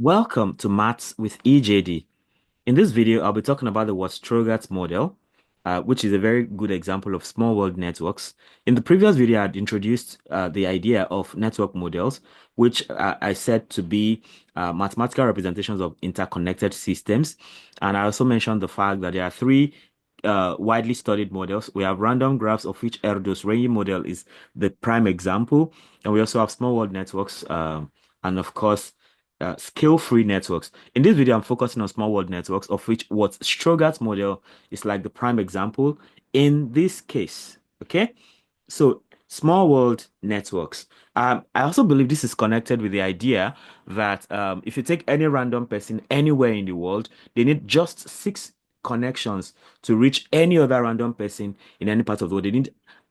Welcome to Maths with EJD. In this video, I'll be talking about the Watts-Strogatz model, which is a very good example of small world networks. In the previous video, I had introduced the idea of network models, which I said to be mathematical representations of interconnected systems. And I also mentioned the fact that there are three widely studied models. We have random graphs, of which Erdos Renyi model is the prime example. And we also have small world networks, and of course, scale-free networks. In this video, I'm focusing on small world networks, of which what Strogatz model is like the prime example in this case. Okay, so small world networks. I also believe this is connected with the idea that if you take any random person anywhere in the world, they need just six connections to reach any other random person in any part of the world.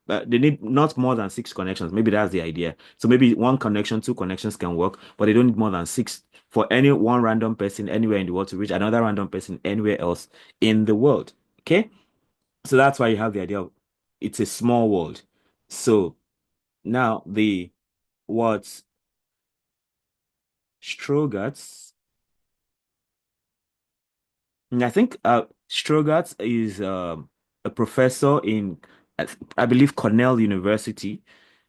They need not more than six connections. Maybe that's the idea. So maybe one connection, two connections can work, but they don't need more than six for any one random person anywhere in the world to reach another random person anywhere else in the world. Okay? So that's why you have the idea of it's a small world. So now the what Strogatz, and I think Strogatz is a professor in I believe Cornell University.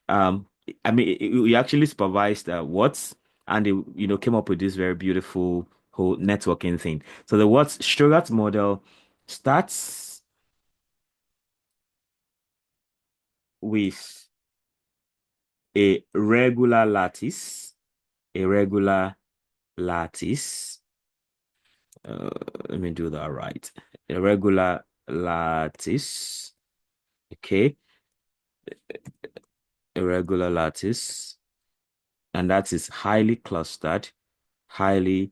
Um, I mean, he actually supervised Watts, and they came up with this very beautiful whole networking thing. So the Watts-Strogatz model starts with a regular lattice, a regular lattice. Uh, Let me do that right. A regular lattice. Okay, a regular lattice, and that is highly clustered. So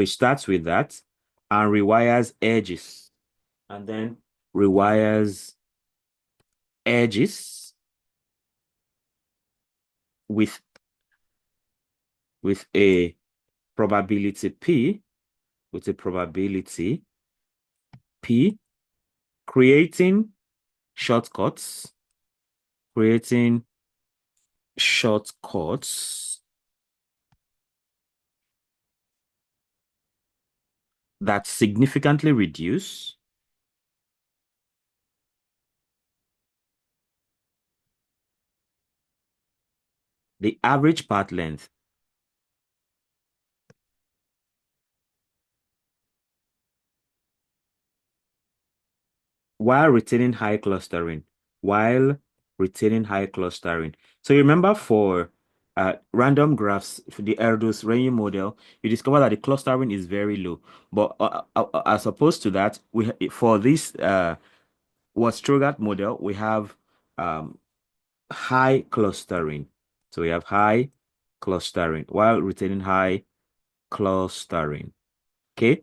it starts with that and rewires edges, and then rewires edges with a probability P, with a probability P, creating shortcuts, creating shortcuts that significantly reduce the average path length while retaining high clustering. While retaining high clustering. So you remember for random graphs, for the Erdos Renyi model, you discover that the clustering is very low. But as opposed to that, for this Watts-Strogatz model, we have um, high clustering. So we have high clustering while retaining high clustering. Okay.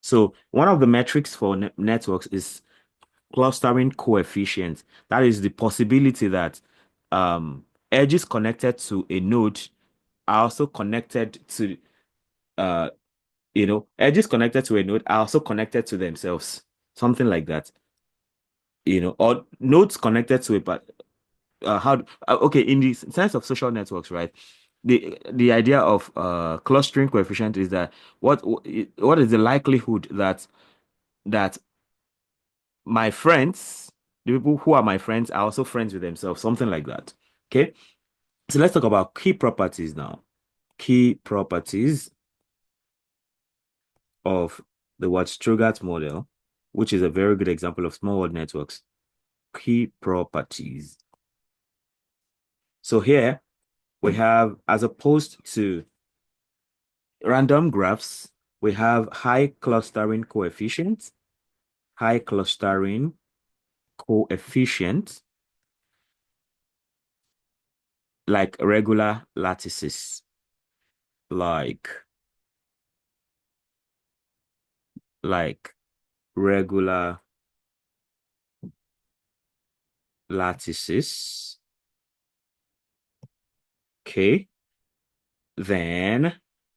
So one of the metrics for networks is clustering coefficient. That is the possibility that edges connected to a node are also connected to uh edges connected to a node are also connected to themselves. Something like that. Or nodes connected to a but okay, in the sense of social networks, right? The idea of clustering coefficient is that what is the likelihood that my friends, the people who are my friends, are also friends with themselves, something like that. Okay. So let's talk about key properties now. Key properties of the Watts-Strogatz model, which is a very good example of small world networks. Key properties. So here we have, as opposed to random graphs, we have high clustering coefficient, high clustering coefficient, like regular lattices, like like regular lattices. Okay. Then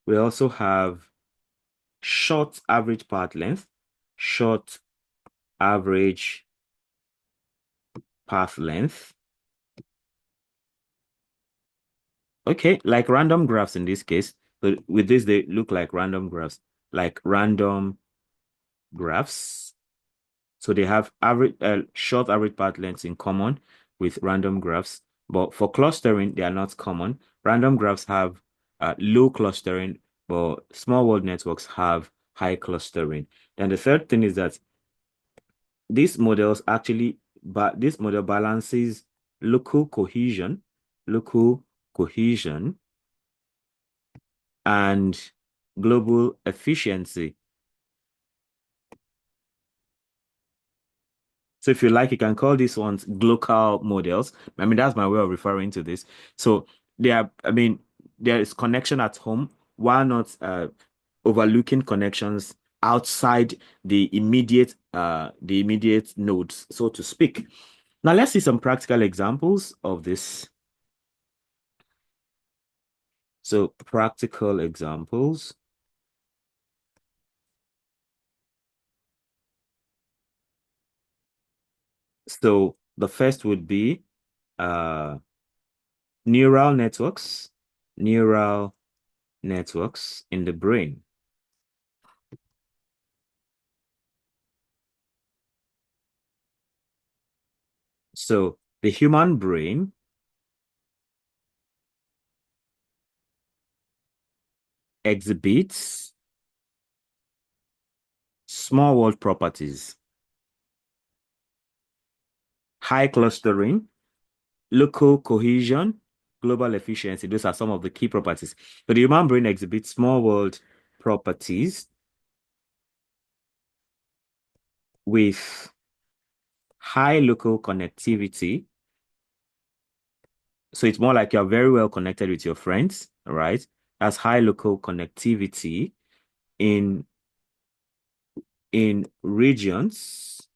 we also have short average path length, short average path length. Okay, like random graphs in this case. So with this, they look like random graphs, like random graphs. So they have average short average path lengths in common with random graphs. But for clustering, they are not common. Random graphs have low clustering, but small world networks have high clustering. Then the third thing is that these models actually, but this model balances local cohesion, local cohesion, and global efficiency. So if you like, you can call these ones local models. I mean, that's my way of referring to this. So they are, I mean, there is connection at home. Why not overlooking connections outside the immediate nodes, so to speak. Now let's see some practical examples of this. So practical examples. So the first would be uh neural networks, neural networks in the brain. So the human brain exhibits small world properties, high clustering, local cohesion, global efficiency. Those are some of the key properties. So the human brain exhibits small world properties with high local connectivity. So it's more like you're very well connected with your friends, right? That's high local connectivity in in regions,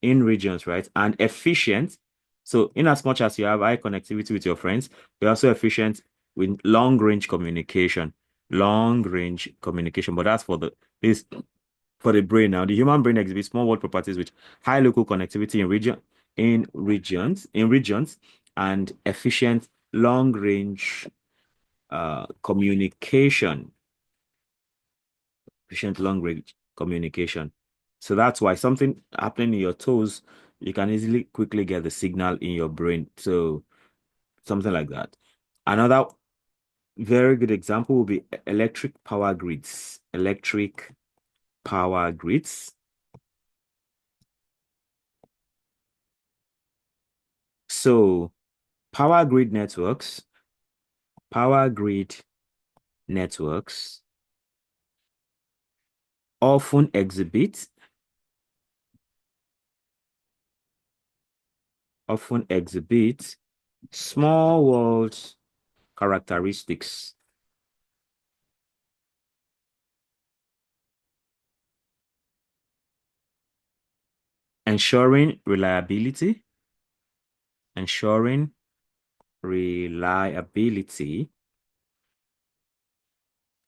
right? And efficient. So in as much as you have high connectivity with your friends, you're also efficient with long range communication. Long range communication. But that's for the this for the brain now. The human brain exhibits small world properties with high local connectivity in regions and efficient long range communication, efficient long range communication. So that's why something happening in your toes, you can easily quickly get the signal in your brain. So something like that. Another very good example will be electric power grids. Electric power grids. So power grid networks often exhibit small world characteristics, ensuring reliability, ensuring reliability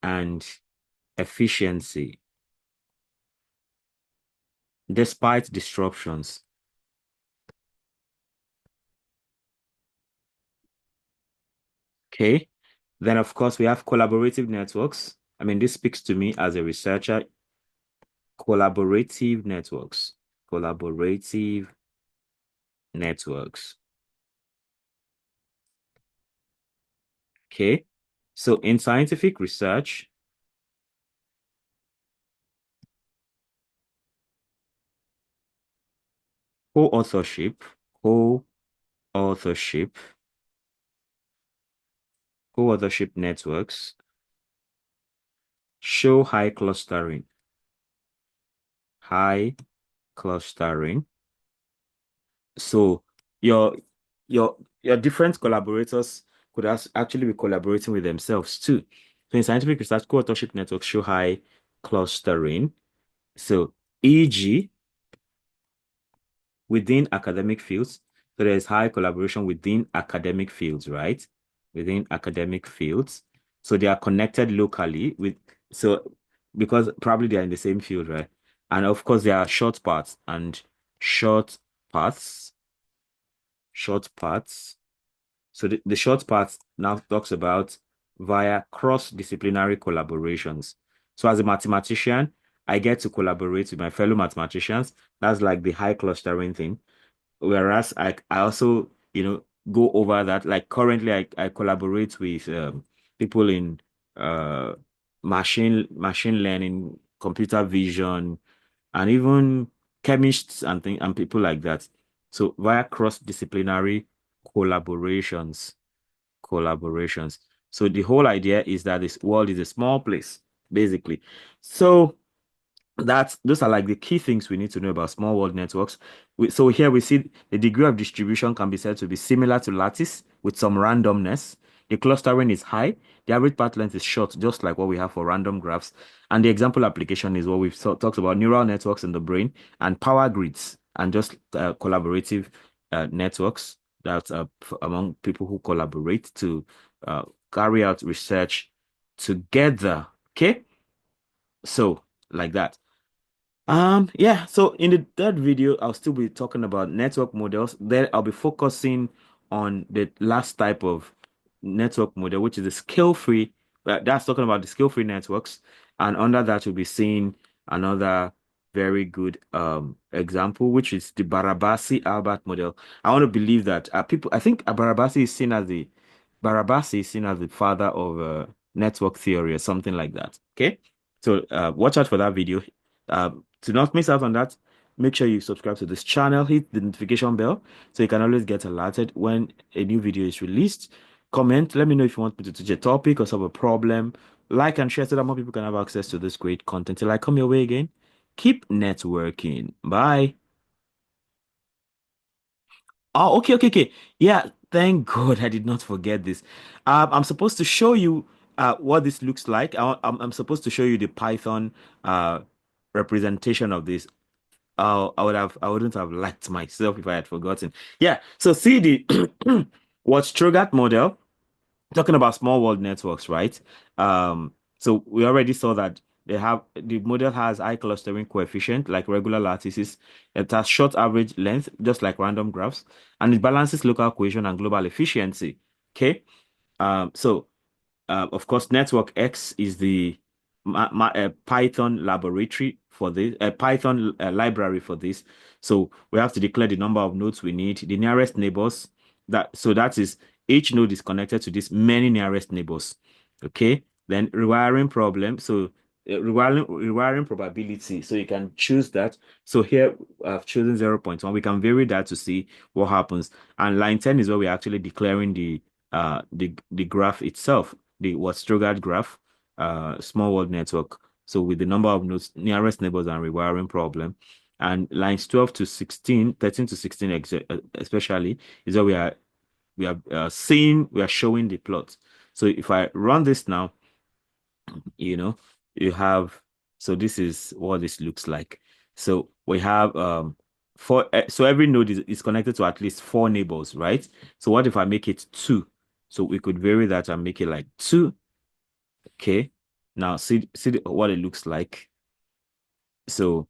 and efficiency despite disruptions. Okay. Then, of course, we have collaborative networks. I mean, this speaks to me as a researcher. Collaborative networks. Collaborative networks. Okay. So in scientific research, co-authorship, co-authorship, co-authorship networks show high clustering. So your your different collaborators could actually be collaborating with themselves too. So in scientific research, co-authorship networks show high clustering. So e.g., within academic fields, so there's high collaboration within academic fields, right? Within academic fields. So they are connected locally with so because probably they are in the same field, right? And of course there are short paths, short paths. So the short part now talks about via cross-disciplinary collaborations. So as a mathematician, I get to collaborate with my fellow mathematicians. That's like the high clustering thing. Whereas I also, go over that. Like currently I collaborate with people in uh machine learning, computer vision, and even chemists and people like that. So via cross-disciplinary collaborations, collaborations. So the whole idea is that this world is a small place, basically. So those are like the key things we need to know about small world networks. So here we see the degree of distribution can be said to be similar to lattice with some randomness. The clustering is high. The average path length is short, just like what we have for random graphs. And the example application is what we've talked about: neural networks in the brain and power grids, and just collaborative networks that among people who collaborate to uh, carry out research together. Okay, so like that. Yeah, so in the third video, I'll still be talking about network models. Then I'll be focusing on the last type of network model, which is the scale-free. That's talking about the scale-free networks. And under that, we'll be seeing another very good example, which is the Barabasi-Albert model. I want to believe that I think Barabasi is seen as the father of network theory or something like that. Okay, so watch out for that video. To not miss out on that, make sure you subscribe to this channel, hit the notification bell so you can always get alerted when a new video is released. Comment, let me know if you want me to teach a topic or solve a problem. Like and share so that more people can have access to this great content. Till I come your way again, keep networking. Bye. Oh, okay, okay, okay. Yeah, thank God I did not forget this. I'm supposed to show you what this looks like. I'm supposed to show you the Python uh, representation of this. I wouldn't have liked myself if I had forgotten. Yeah, so see the Watts-Strogatz model, talking about small world networks, right? So we already saw that the model has high clustering coefficient, like regular lattices. It has short average length, just like random graphs, and it balances local cohesion and global efficiency. Okay. So of course, NetworkX is the Python laboratory for this, Python library for this. So we have to declare the number of nodes we need, the nearest neighbors. That is each node is connected to this many nearest neighbors. Okay. Then rewiring problem. So rewiring probability. So you can choose that. So here I've chosen 0.1. We can vary that to see what happens. And line 10 is where we're actually declaring the graph itself, the Watts-Strogatz graph, small world network. So with the number of nodes, nearest neighbors and rewiring problem. And lines 12 to 16, 13 to 16 especially, is where we are showing the plot. So if I run this now, you know, you have, so this is what this looks like. So we have so every node is connected to at least four neighbors, right? So what if I make it two? So we could vary that and make it like two. Okay. Now see what it looks like. So